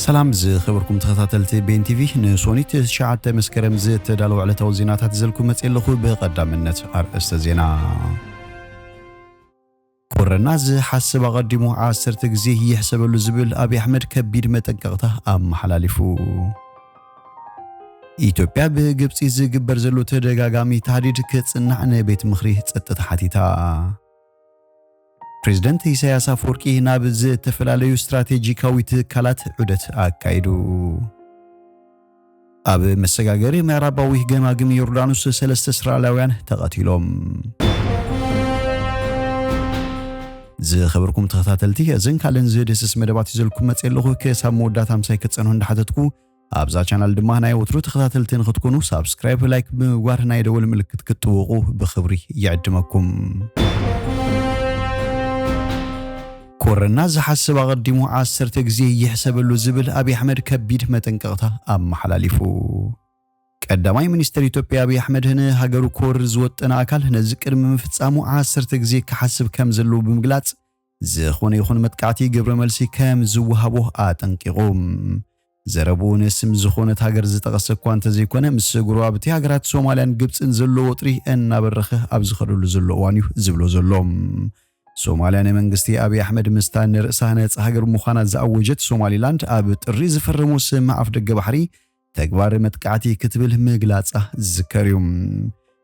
سلام خبركم تخاتلتي بين تي في نسونيت شعات مسكرم زيت دالو على توزينات هتزلكم متسلخو بقدام النت أرأس زينا كورناز حسب قدمو عاسر تجزيه يحسب الزبل أبي أحمد كبير متنقطه أم حلالفو إثيوبيا بجبس زجبر زلو تدقاقامي تهديد كتصنع بيت مخري تتحتيتا بريزيدنت إساياس أفوركي نابز تفلاليو استراتيجيكاوي تكالات عدت أكايدو أب مسجاجري معرباوي جماجم يوردانوس سلست إسرائيليان تقاتلهم زي خبركم تخاتلتي أزن كالن زيد اسم مدبات يزلكم متسلخو كيسا مودات هم سايكت سنهن حدتكو أبزا channel دماغنا يوترو تخاتلتين خدكونو سابسكرايب ولايك بموارنا يدول ملكت كتوغو بخبري يعدمكم كورنا زحسب قدمو عاسر تجزيه يحسب له زبل أبي أحمد كبير متنقطه أم حلالفو قدامي منستر إثيوبيا أبي أحمد هنا هاجرو كور زوت أنا أكل هنا ذكر من فتسامو عاسر تجزيه كحسب كم زلو بمقلات زخون يخون متقعتي قبل ملسي كم زوهبوه آتنقيقوم زربون اسم زخونة هاجر زتقص كوانت زي كونه مسجروا أبتي هاجرات سوماليان جبس إنزلو وطري إن برخه أبزخروا لزلو وانيو زبلو زلوم سوماليان منغستي أبي أحمد مستان رأسها هاجر مخانة زأوجت سوماليلاند أبت الريز فرموس مع أفدق بحري تكبار متقعتي كتبله مقلاته ذكريوم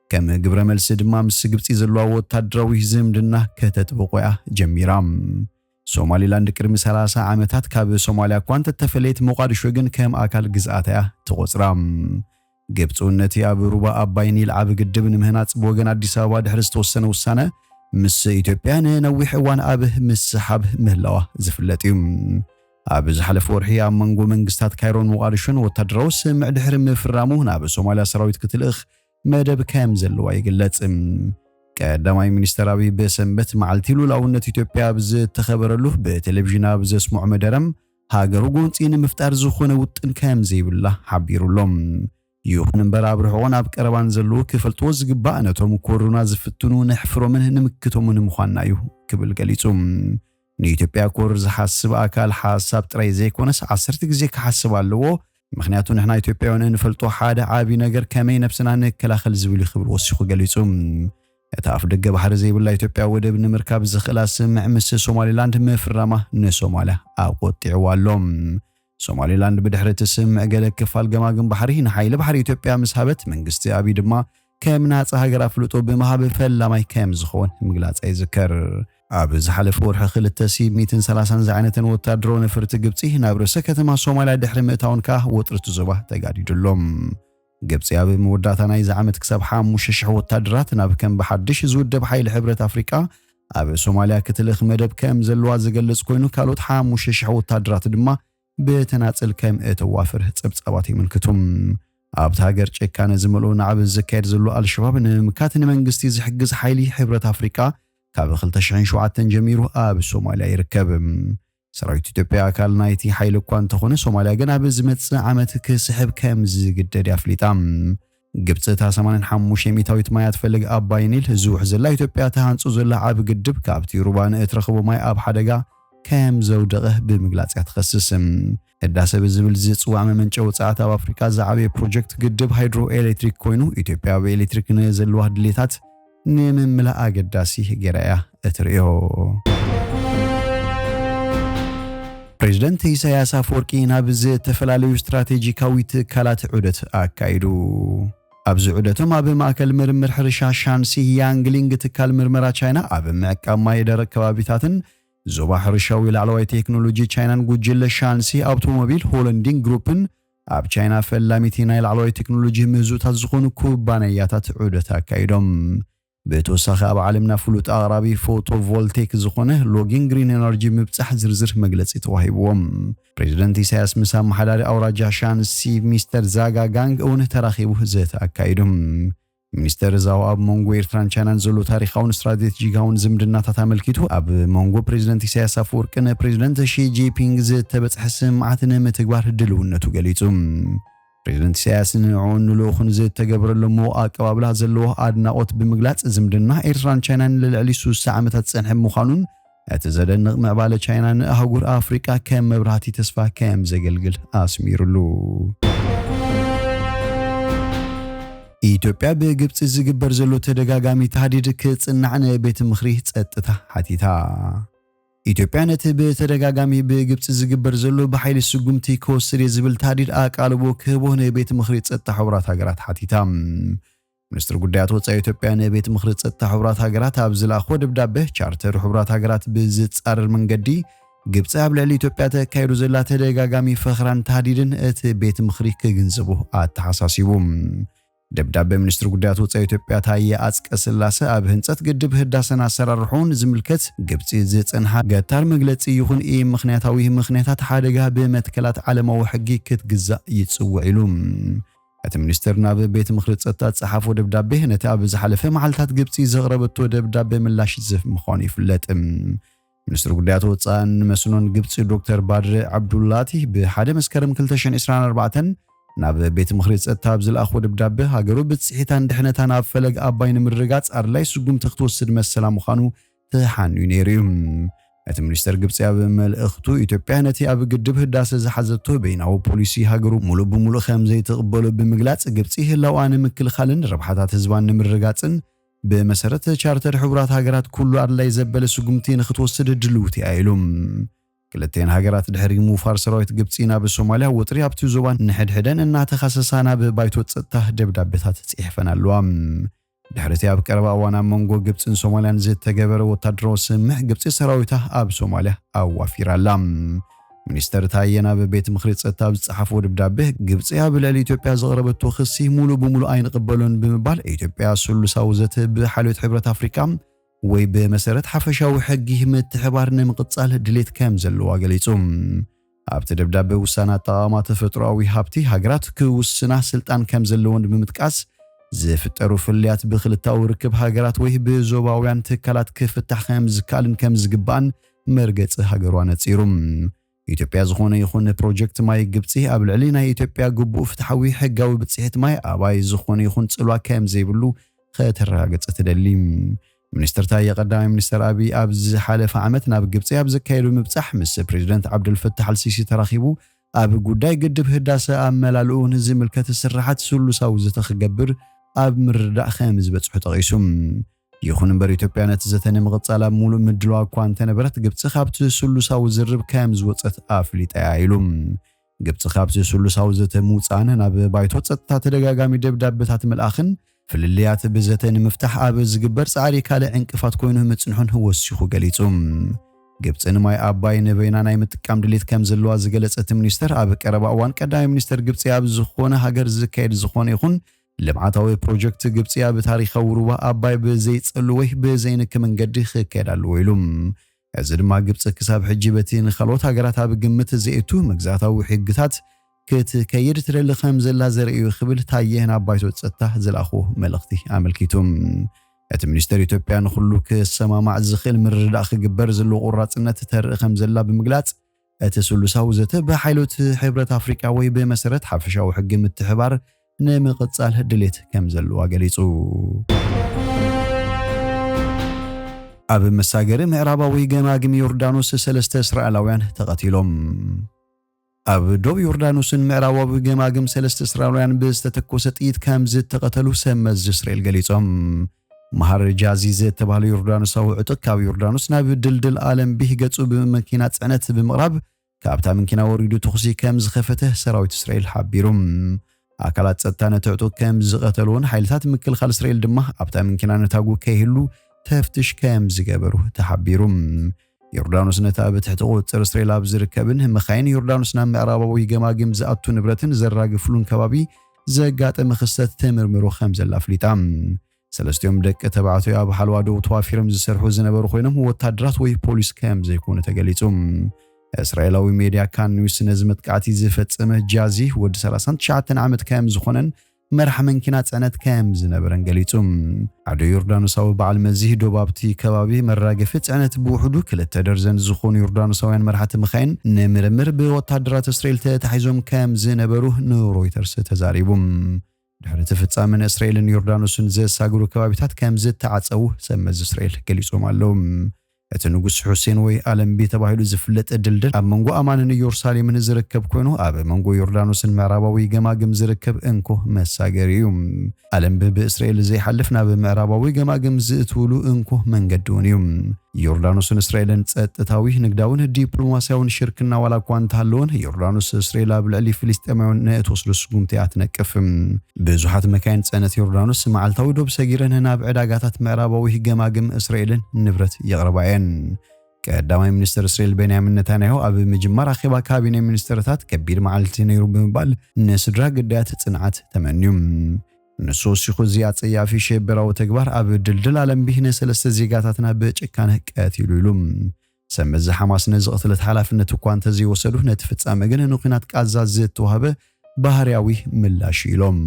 كم قبر ملسد مامس جبتي زلوا وتدروي زمدنا كتتبقوا جميرام سوماليلاند كرم 30 عامتات كاب سوماليا كوانت تفليت مقادشو جن كم أكل جزءاتها تغصرام جبتو النتي أبو ربا أبايني العاب قدبن مهنات بوغن أديس أبا دحرس توسنة والسنة مس إثيوبيا نوي وان أبه مس حب مهلوه زفلتيم أبز حلف ورحي منغو منغستات كايرون مقادشون وتدروس معدحر مفرامو ناب سوماليا سراويت كتلخ مدب كام زلوا يقلت كداماي منستر أبي بسنبت معلتيلو لاونت إثيوبيا بز تخبر له بتلفزيون بز اسمع مدرم هاجرو قونتين مفتار زخونه وطن كام زي بالله حبيرو لهم يوخن برابر هون أب كربان زلو كفل توزق بانتهم كورونا زفتنو نحفرو منه نمكتهم من مخانايو كبل قليتهم إثيوبيا كورز حاسب أكال حاسب تري زي كونس عصرت زي كحاسب على مخنياتو نحنا إثيوبيا ونفلتو حدا عابي نجر كمين نفسنا نكلا خلز بلي خبر وسخو قليتهم تعرف دقة بحر زي بالله إثيوبيا ودبن مركب زخلاص مع مس سوماليلاند مفرمة نسوماله أقطعوا لهم سوماليلاند بدحرة السم أجل كفال جماجم بحرين حيل بحر إثيوبيا مسحبت من قصة أبي دما كم ناس هاجر فلوتو بمهاب فلا ما يكم زخون مقلات أي ذكر أبز حلف ورح خل التسيب 230 زعنة وتدرون فرت جبتي هنا برسكة مع سوماليا دحر مئتون كاه وترت زبه تجاري دلهم جبتي أبي موداتنا إذا عمت كسب حام مششح وتدرات نابكم بحدش زود بحيل حبرة أفريقيا أبي سوماليا كتلخ مدب كم زلوا زجلس كوينو كالوت حام مششح وتدرات دما بتناصل كم اتوافر صبصباتي ملكتهم ابت هاجر ጨካነ ዝመልኡ ናዕብ ዝካየድ ዘሎ አልሸባብ ንምካትን መንግስቲ ዝሕግዝ ሓይሊ ሕብረት አፍሪካ ካብ 2007 ጀሚሩ ኣብ ሶማሊያ ይርከብ ሰራዊት ኢትዮጵያ አካል ናይቲ ሓይሊ እኳ እንተኾነ ሶማሊያ ግን ኣብ ዝመጽእ ዓመት ክስሕብ ከም ዝግደድ ያፍሊጣም ግብጽ 85 ሚታዊት ማይ ትፈልግ ኣባይ ኒል ዝውሕ ዘላ ኢትዮጵያ ተሃንጹ ዘላ ኣብ ግድብ ካብቲ ሩባን እትረኽቦ ማይ ኣብ ሓደጋ كم زودقه بمقلاص يتخصصم الداسه بزبل زصوا منጨው ጻታ በአፍሪካ ዛዕቤ ፕሮጀክት ግድብ ሃይድሮ ኤሌክትሪክ ኮይኑ ኢትዮጵያ በኤሌክትሪክ ነዘልዋ ድሌታት ንምምላ አገዳሲ ገራያ እትሪዮ ፕሬዝዳንት ኢሳያስ አፈወርቂ ናብዝ ተፈላላዩ ስትራቴጂካዊ ትካላት ዑደት አካይዱ ኣብዚ ዑደቶም ኣብ ማእከል ምርምር ሕርሻ ሻንሲ ያንግሊንግ ትካል ምርመራ ቻይና ኣብ መቃማ የደረቅ ከባቢታትን زوبا حرشاوي العلوي تكنولوجي تشاينان جوجل شانسي أوتوموبيل هولندين جروبن أب تشاينا فلاميتينا العلوي تكنولوجي مزوت هزخون كوبانيات عودتها كايدوم بتوسخ أب عالمنا فلوت أغرابي فوتو فولتيك زخونه لوجين جرين إنرجي مبتح زرزر مجلس يتوهيبوم بريزيدنت إساياس مسام حداري أوراجا شانسي مستر زاغا غانغ أونه تراخيبه زيت أكايدوم ሚኒስተር ዛው ኣብ ሞንጎ ኤርትራን ቻይናን ዘሎ ታሪኻውን ስትራቴጂካውን ዝምድናታት ተመልኪቱ ኣብ ሞንጎ ፕሬዝዳንት ኢሳያስ አፈወርቂን ፕሬዝዳንት ሺ ጂንፒንግ ዝተበጽሐ ስምዓትን ምትግባር ድልውነቱ ገሊጹ ፕሬዝዳንት ኢሳያስ ንዑን ለኹን ዝተገብረሎም አቀባብላ ዘለዎ አድናቆት ብምግላጽ ዝምድና ኤርትራን ቻይናን ለልዕሊ 3 ዓመታት ጸንሐ ምዃኑን أتزدنق مقبالة تشاينا أهجر أفريقيا كم مبرهاتي تسفى كم زجلجل أسميرلو ኢትዮጵያ በግብጽ ዝግበር ዘሎ ተደጋጋሚ ተሃዲድ ክጽንዕነ ቤት ምኽሪ ጸጥታ ሓቲታ ኢትዮጵያ ነቲ በተደጋጋሚ በግብጽ ዝግበር ዘሎ በኃይል ስጉምቲ ከወስድ የዝብል ተሃዲድ አቃልቦ ክህቦነ ቤት ምኽሪ ጸጥታ ሕብራት ሃገራት ሓቲታ ሚኒስትር ጉዳያት ወጻኢ ኢትዮጵያ ነቤት ምኽሪ ጸጥታ ሕብራት ሃገራት ኣብ ዝላኾ ደብዳቤ ቻርተር ሕብራት ሃገራት ብዝጻረር መንገዲ ግብጽ ኣብ ልዕሊ ኢትዮጵያ ተካይዱ ዘላ ተደጋጋሚ ፈኽራን ተሃዲድን እቲ ቤት ምኽሪ ክግንዝቡ ኣተሓሳሲቡ ደብዳቤ ሚኒስትር ጉዳያት ወጻኢ ኢትዮጵያ ታየ አጽቀ ስላሴ ኣብ ህንጸት ግድብ ህዳሰን አሰራርሑን ዝምልከት ግብጽ ዝጽንሐ ገታር መግለጺ ይኹን ምኽንያታዊ ምኽንያታት ሓደጋ በመትከላት ዓለማዊ ሕጊ ክትግዛእ ይጽውዕ ኢሉ እቲ ሚኒስትር ናብ ቤት ምኽሪ ጸጥታ ጸሓፎ ደብዳቤ ነቲ ኣብ ዝሓለፈ መዓልታት ግብጽ ዘቕረበቶ ደብዳቤ ምላሽ ዝፍ ምዃኑ ይፍለጥ ሚኒስትር ጉዳያት ወጻኢን መስኖን ግብጽ ዶክተር ባድረ ዓብዱላቲ ብሓደ መስከረም 2024 ናብ ቤት ምኽሪ ጸጥታ ብዝላኾ ደብዳቤ ሃገሩ ብጽሒታን ድሕነታን ኣብ ፈለግ ኣባይ ንምርጋጽ ኣድላይ ስጉምቲ ክትወስድ መሰላ ምዃኑ ተሓንዩ ነይሩ እቲ ሚኒስትር ግብጽ ኣብ መልእኽቱ ኢትዮጵያ ነቲ ኣብ ግድብ ህዳሴ ዝሓዘቶ በይናዊ ፖሊሲ ሃገሩ ሙሉእ ብሙሉእ ከም ዘይተቐበሎ ብምግላጽ ግብጽ ህላዋን ምክልኻልን ረብሓታት ህዝባን ንምርጋጽን ብመሰረት ቻርተር ሕብራት ሃገራት ኩሉ ኣድላይ ዘበለ ስጉምቲ ንኽትወስድ ድልውቲ ኣይሉም ክልተን ሃገራት ድሕሪ ሙፋር ሰራዊት ግብጽ ናብ ሶማሊያ ወጥሪ ኣብቲ ዞባን ንሕድሕደን እናተኻሰሳና ብባይቶ ጸጥታ ደብዳቤታት ጽሒፈን ኣለዋ ድሕሪቲ ኣብ ቀረባ እዋን ኣብ መንጎ ግብጽን ሶማሊያን ዝተገበረ ወታደራዊ ስምምዕ ግብጽ ሰራዊታ ኣብ ሶማሊያ ኣዋፊራላ ሚኒስትር ታየ ናብ ቤት ምኽሪ ጸጥታ ዝጸሓፎ ደብዳቤ ግብጽ ኣብ ልዕሊ ኢትዮጵያ ዘቕረበቶ ክሲ ሙሉእ ብሙሉእ ኣይንቕበሎን ብምባል ኢትዮጵያ ስሉሳዊ ዘተ ብሓልዮት ሕብረት ኣፍሪካ ወይ በመሰረት ሓፈሻዊ ሕጊ ምትሕባር ንምቕጻል ድሌት ከም ዘለዋ ገሊጹ ኣብቲ ደብዳቤ ውሳናት ጠቓማ ተፈጥሮኣዊ ሃብቲ ሃገራት ክውስና ስልጣን ከም ዘለዎን ብምጥቃስ ዝፍጠሩ ፍልያት ብኽልታዊ ርክብ ሃገራት ወይ ብዞባውያን ትካላት ክፍታሕ ከም ዝከኣልን ከም ዝግባእን መርገጽ ሃገሯ ነጺሩ ኢትዮጵያ ዝኾነ ይኹን ፕሮጀክት ማይ ግብጽ ኣብ ልዕሊ ናይ ኢትዮጵያ ግቡእ ፍትሓዊ ሕጋዊ ብጽሒት ማይ ኣባይ ዝኾነ ይኹን ጽልዋ ከም ዘይብሉ ከተረጋግጽ ትደሊ ሚኒስትር ታየ ቀዳማይ ሚኒስትር አብይ ኣብ ዝሓለፈ ዓመት ናብ ግብጽ ኣብ ዘካየዱ ምብጻሕ ምስ ፕሬዝዳንት ዓብዱልፈታሕ አልሲሲ ተራኺቡ ኣብ ጉዳይ ግድብ ህዳሴ ኣመላልኡን ዝምልከት ስራሓት ስሉሳዊ ዝተኽገብር ኣብ ምርዳእ ከም ዝበጽሑ ጠቒሱ ይኹን እምበር ኢትዮጵያ ነቲ ዘተነ ምቕጻል ኣብ ሙሉእ ምድላው እኳ እንተነበረት ግብጽ ካብቲ ስሉሳዊ ዝርብ ከም ዝወፀት ኣፍሊጣ ኢሉ ግብጽ ካብቲ ስሉሳዊ ዘተ ምውፃእን ናብ ባይቶ ጸጥታ ተደጋጋሚ ደብዳቤታት መልኣኽን ፍልልያት ብዘተን ምፍታሕ ኣብ ዝግበር ጻዕሪ ካልእ ዕንቅፋት ኮይኑ ምጽንሑን ወሲኹ ገሊጹ ግብጽን ማይ ኣባይ ንበይና ናይ ምጥቃም ድሌት ከም ዘለዋ ዝገለጸት ሚኒስትር ኣብ ቀረባ እዋን ቀዳማይ ሚኒስትር ግብጽ ኣብ ዝኾነ ሃገር ዝካየድ ዝኾነ ይኹን ልምዓታዊ ፕሮጀክት ግብጽ ኣብ ታሪኻዊ ሩባ ኣባይ ብዘይጸሉ ወይ ብዘይንክ መንገዲ ክካየድ ኣለዎ ኢሉ እዚ ድማ ግብጽ ክሳብ ሕጂ በቲ ንኻልኦት ሃገራት ኣብ ግምት ዘእቱ መግዛእታዊ ሕግታት ክትከይድ ትደሊ ከም ዘላ ዘርእዩ ክብል ታየን ኣባይቶ ጸጥታ ዝላኹ መልእኽቲ ኣመልኪቱም እቲ ሚኒስትር ኢትዮጵያ ንኹሉ ክሰማማዕ ዝኽእል ምርዳእ ክግበር ዘሎ ቁራጽነት ተርኢ ከም ዘላ ብምግላጽ እቲ ስሉሳዊ ዘተ ብሓይሎት ሕብረት ኣፍሪቃ ወይ ብመሰረት ሓፈሻዊ ሕጊ ምትሕባር ንምቕጻል ድሌት ከም ዘለዋ ገሊጹ ኣብ መሳገሪ ምዕራባዊ ገማግም ዮርዳኖስ ሰለስተ እስራኤላውያን ተቐቲሎም ኣብ ዶብ ዮርዳኖስን ምዕራባዊ ገማግም ሰለስተ እስራኤላውያን ብዝተተኮሰ ጥይት ከም ዝተቐተሉ ሰመዝ እስራኤል ገሊጾም መሃር ጃዚ ዝተባህለ ዮርዳኖሳዊ ዕጡቅ ካብ ዮርዳኖስ ናብ ድልድል ዓለም ቢህ ገጹ ብመኪና ጽዕነት ብምቕራብ ካብታ መኪና ወሪዱ ትኹሲ ከም ዝኸፈተ ሰራዊት እስራኤል ሓቢሮም ኣካላት ጸጥታ ነቲ ዕጡቅ ከም ዝቐተሉን ሓይልታት ምክልኻል እስራኤል ድማ ኣብታ መኪና ነታጉ ከይህሉ ተፍትሽ ከም ዝገበሩ ተሓቢሮም ዮርዳኖስ ነታ ብትሕቲ ቁጥጥር እስራኤል ኣብ ዝርከብን መኻይን ዮርዳኖስ ናብ ምዕራባዊ ገማግም ዝኣቱ ንብረትን ዘራግፍሉን ከባቢ ዘጋጠመ ክስተት ተመርምሮ ከም ዘላ ኣፍሊጣ ሰለስቲኦም ደቂ ተባዕትዮ ኣብ ሓልዋ ደው ተዋፊሮም ዝሰርሑ ዝነበሩ ኮይኖም ወታደራት ወይ ፖሊስ ከም ዘይኮኑ ተገሊጹ እስራኤላዊ ሚድያ ካን ኒውስ ነዚ መጥቃዕቲ ዝፈጸመ ጃዚ ወዲ 39 ዓመት ከም ዝኾነን መርሕ መኪና ጽዕነት ከም ዝነበረን ገሊጹ ዓዶ ዮርዳኖሳዊ በዓል መዚህ ዶባብቲ ከባቢ መራገፊ ጽዕነት ብውሕዱ ክልተ ደርዘን ዝኾኑ ዮርዳኖሳውያን መርሓቲ መኻይን ንምርምር ብወታደራት እስራኤል ተታሒዞም ከም ዝነበሩ ንሮይተርስ ተዛሪቡ ድሕሪ ፍጻሜ እስራኤልን ዮርዳኖስን ዘሳግሩ ከባቢታት ከም ዝተዓጸው ሰመዝ እስራኤል ገሊጾም ኣለዉ እቲ ንጉስ ሑሴን ወይ አለምቤ ተባሂሉ ዝፍለጥ ድልድል ኣብ መንጎ ኣማንን ኢየሩሳሌምን ዝርከብ ኮይኑ ኣብ መንጎ ዮርዳኖስን ምዕራባዊ ገማግም ዝርከብ እንኮ መሳገሪ እዩ። አለምቤ ብእስራኤል ዘይሓልፍ ናብ ምዕራባዊ ገማግም ዝእትውሉ እንኮ መንገዲ እውን እዩ። ዮርዳኖስን እስራኤልን ጸጥታዊ ንግዳውን ዲፕሎማሲያውን ሽርክና ዋላ እኳ እንተሃለወን ዮርዳኖስ እስራኤል ኣብ ልዕሊ ፍልስጤማውያን ንእትወስዶ ስጉምቲ ኣትነቅፍም። ብዙሓት መካይን ጽዕነት ዮርዳኖስ መዓልታዊ ዶብ ሰጊረን ናብ ዕዳጋታት ምዕራባዊ ገማግም እስራኤልን ንብረት የቕርባ እየን። ቀዳማይ ሚኒስትር እስራኤል ቤንያሚን ኔታንያሁ ኣብ ምጅማር ኣኼባ ካቢነ ሚኒስትርታት ከቢድ መዓልቲ ነይሩ ብምባል ንስድራ ግዳያት ጽንዓት ተመንዩ። ንሱ ወሲኹ እዚ ኣጸያፊ ሽብራዊ ተግባር ኣብ ድልድል አለምቤ ንሰለስተ ዜጋታትና ብጭካነ ቀቲሉ ኢሉ ሰመዝ ሓማስ ነዚ ቅትለት ሓላፍነት እኳ እንተዘይወሰዱ ነቲ ፍጻመ ግን ንኹናት ቃዛ ዝተዋህበ ባህርያዊ ምላሽ ኢሎም።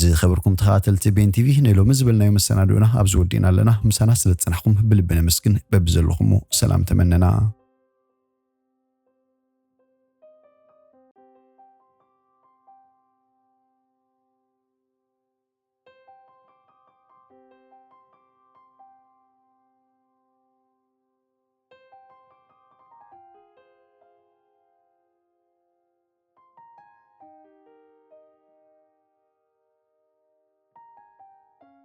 ዝኸበርኩም ተኸታተልቲ ቤን ቲቪ ንሎሚ ዝብልናዮ መሰናዶና ኣብዚ ወዲና ኣለና። ምሳና ስለ ዝጸናሕኩም ብልቢ ነመስግን። በብዘለኹም ሰላም ተመነና።